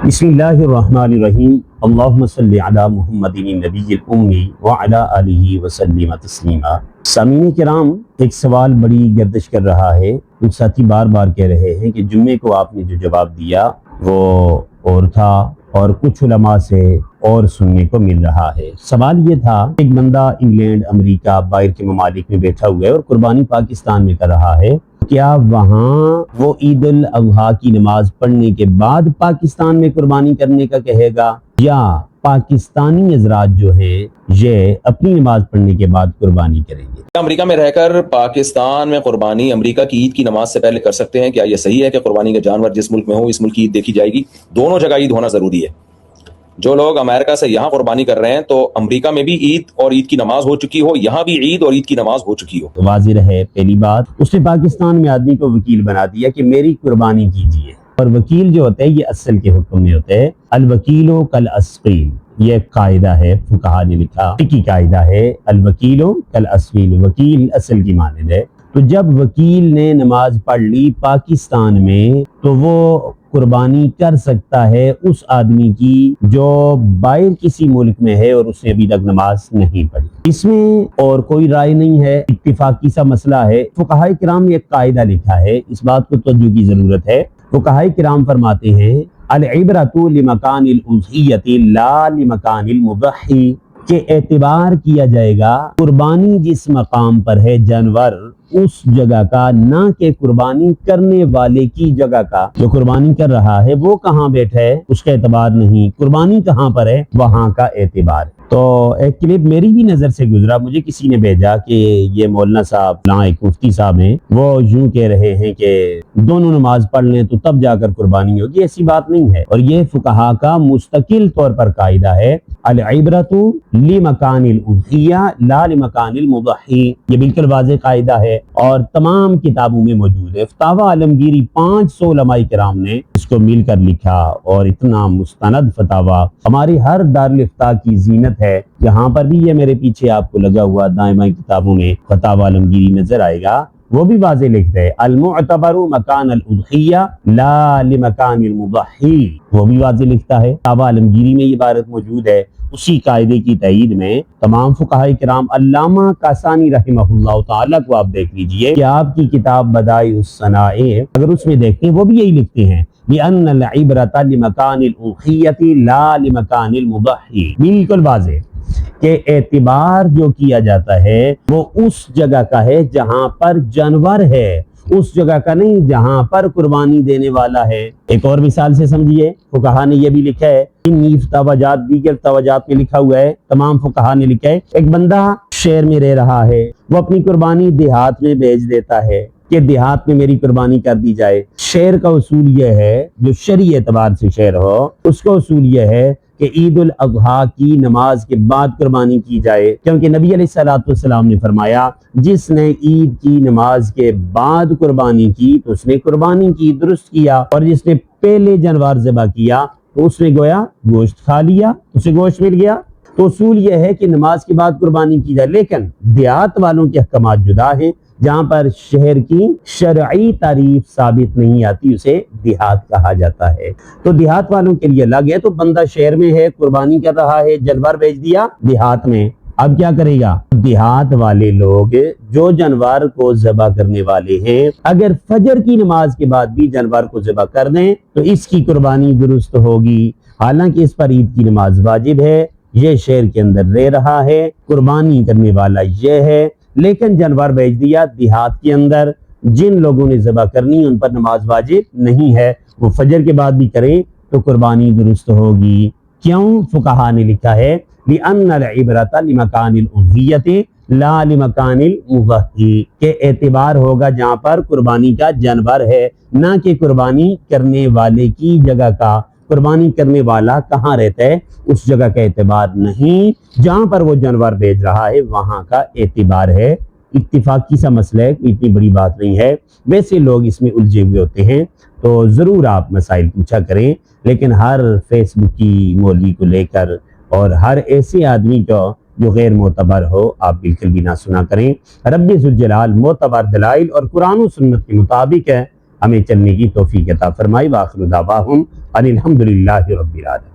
بسم اللہ الرحمن الرحیم اللہم صلی علی محمد النبی الامی وعلی آلہ وسلم تسلیما۔ سامعین کرام، ایک سوال بڑی گردش کر رہا ہے۔ کچھ ساتھی بار بار کہہ رہے ہیں کہ جمعے کو آپ نے جو جواب دیا وہ اور تھا اور کچھ علماء سے اور سننے کو مل رہا ہے۔ سوال یہ تھا، ایک بندہ انگلینڈ، امریکہ، باہر کے ممالک میں بیٹھا ہوا ہے اور قربانی پاکستان میں کر رہا ہے، کیا وہاں وہ عید الاضحیٰ کی نماز پڑھنے کے بعد پاکستان میں قربانی کرنے کا کہے گا، یا پاکستانی حضرات جو ہیں یہ اپنی نماز پڑھنے کے بعد قربانی کریں گے؟ امریکہ میں رہ کر پاکستان میں قربانی امریکہ کی عید کی نماز سے پہلے کر سکتے ہیں؟ کیا یہ صحیح ہے کہ قربانی کا جانور جس ملک میں ہو اس ملک کی عید دیکھی جائے گی؟ دونوں جگہ عید ہونا ضروری ہے۔ جو لوگ امریکہ سے یہاں قربانی کر رہے ہیں تو امریکہ میں بھی عید اور عید کی نماز ہو چکی ہو، یہاں بھی عید اور عید کی نماز ہو چکی ہو۔ تو واضح رہے، پہلی بات اس نے پاکستان میں آدمی کو وکیل بنا دیا کہ میری قربانی کیجیے، اور وکیل جو ہوتے ہیں یہ اصل کے حکم میں ہوتے ہیں، الوکیل کالاسقیل، یہ قاعدہ ہے، فقہا نے لکھا، فقہی قاعدہ ہے، الوکیل کالاسقیل، وکیل اصل کی مانند ہے۔ تو جب وکیل نے نماز پڑھ لی پاکستان میں تو وہ قربانی کر سکتا ہے اس آدمی کی جو باہر کسی ملک میں ہے اور اس نے ابھی تک نماز نہیں پڑھی۔ اس میں اور کوئی رائے نہیں ہے، اتفاقی سا مسئلہ ہے۔ فقہاء کرام نے ایک قاعدہ لکھا ہے، اس بات کو توجہ کی ضرورت ہے۔ فقہاء کرام فرماتے ہیں العبرۃ لمکان الاضحیۃ لا لمکان المضحی، کہ اعتبار کیا جائے گا قربانی جس مقام پر ہے جانور اس جگہ کا، نہ کہ قربانی کرنے والے کی جگہ کا۔ جو قربانی کر رہا ہے وہ کہاں بیٹھا ہے اس کا اعتبار نہیں، قربانی کہاں پر ہے وہاں کا اعتبار ہے۔ تو ایک کلپ میری بھی نظر سے گزرا، مجھے کسی نے بھیجا کہ یہ مولانا صاحب، ایک مفتی صاحب ہیں، وہ یوں کہہ رہے ہیں کہ دونوں نماز پڑھ لیں تو تب جا کر قربانی ہوگی۔ ایسی بات نہیں ہے، اور یہ فقہا کا مستقل طور پر قاعدہ ہے، العبرۃ لمکان الاضحیہ لا لمکان المضحی، یہ بالکل واضح قاعدہ ہے اور تمام کتابوں میں موجود ہے۔ فتاوی عالمگیری 500 علماء کرام نے اس کو مل کر لکھا، اور اتنا مستند فتاوی ہماری ہر دارالفتاء کی زینت ہے۔ یہاں پر بھی یہ میرے پیچھے آپ کو لگا ہوا دائیں بائیں کتابوں میں فتاوی عالمگیری نظر آئے گا، وہ بھی واضح لکھتے ہیں المعتبر مکان الاضحیہ لا لمکان المضحی، وہ بھی واضح لکھتا ہے۔ فتاوی عالمگیری میں یہ عبارت موجود ہے۔ اسی قاعدے کی تائید میں تمام فقہاء کرام، علامہ کاسانی رحمہ اللہ تعالیٰ کو آپ دیکھ لیجئے کہ آپ کی کتاب بدائع الصنائع، اگر اس میں دیکھیں وہ بھی یہی لکھتے ہیں لِأَنَّ الْعِبْرَةَ لِمَكَانِ الْأُضْحِيَّةِ لَا لِمَكَانِ الْمُضَحِّي، بالکل واضح کہ اعتبار جو کیا جاتا ہے وہ اس جگہ کا ہے جہاں پر جانور ہے، اس جگہ کا نہیں جہاں پر قربانی دینے والا ہے۔ ایک اور مثال سے سمجھیے، فقہا نے یہ بھی لکھا ہے، دیگر توجات میں لکھا ہوا ہے، تمام فقہا نے لکھا ہے، ایک بندہ شہر میں رہ رہا ہے، وہ اپنی قربانی دیہات میں بھیج دیتا ہے کہ دیہات میں میری قربانی کر دی جائے۔ شہر کا اصول یہ ہے، جو شرعی اعتبار سے شہر ہو، اس کا اصول یہ ہے کہ عید الاضحیٰ کی نماز کے بعد قربانی کی جائے، کیونکہ نبی علیہ السلام نے فرمایا جس نے عید کی نماز کے بعد قربانی کی تو اس نے قربانی کی، درست کیا، اور جس نے پہلے جانور ذبح کیا تو اس نے گویا گوشت کھا لیا، اسے گوشت مل گیا۔ تو اصول یہ ہے کہ نماز کے بعد قربانی کی جائے، لیکن دیہات والوں کے احکامات جدا ہیں، جہاں پر شہر کی شرعی تعریف ثابت نہیں آتی اسے دیہات کہا جاتا ہے۔ تو دیہات والوں کے لیے الگ ہے، تو بندہ شہر میں ہے، قربانی کر رہا ہے، جانور بیچ دیا دیہات میں، اب کیا کرے گا؟ دیہات والے لوگ جو جانور کو ذبح کرنے والے ہیں، اگر فجر کی نماز کے بعد بھی جانور کو ذبح کر دیں تو اس کی قربانی درست ہوگی، حالانکہ اس پر عید کی نماز واجب ہے، یہ شہر کے اندر رہ رہا ہے، قربانی کرنے والا یہ ہے، لیکن جانور بیچ دیا دیہات کے اندر، جن لوگوں نے ذبح کرنی ان پر نماز واجب نہیں ہے، وہ فجر کے بعد بھی کریں تو قربانی درست ہوگی۔ کیوں؟ فقہا نے لکھا ہے لِأَنَّ الْعِبْرَةَ لِمَكَانِ الْأُضْحِيَّةِ لَا لِمَكَانِ الْمُضَحِّي، کہ اعتبار ہوگا جہاں پر قربانی کا جانور ہے، نہ کہ قربانی کرنے والے کی جگہ کا۔ قربانی کرنے والا کہاں رہتا ہے اس جگہ کا اعتبار نہیں، جہاں پر وہ جانور بیچ رہا ہے وہاں کا اعتبار ہے۔ اتفاقی سا مسئلہ ہے، اتنی بڑی بات نہیں ہے، ویسے لوگ اس میں الجھے ہوئے ہوتے ہیں، تو ضرور آپ مسائل پوچھا کریں، لیکن ہر فیس بک کی مولوی کو لے کر اور ہر ایسے آدمی کو جو غیر معتبر ہو آپ بالکل بھی نہ سنا کریں۔ رب ذوالجلال معتبر دلائل اور قرآن و سنت کے مطابق ہے ہمیں چلنے کی توفیق عطا فرمائے۔ وآخر دعواہم الحمدللہ رب العالمین.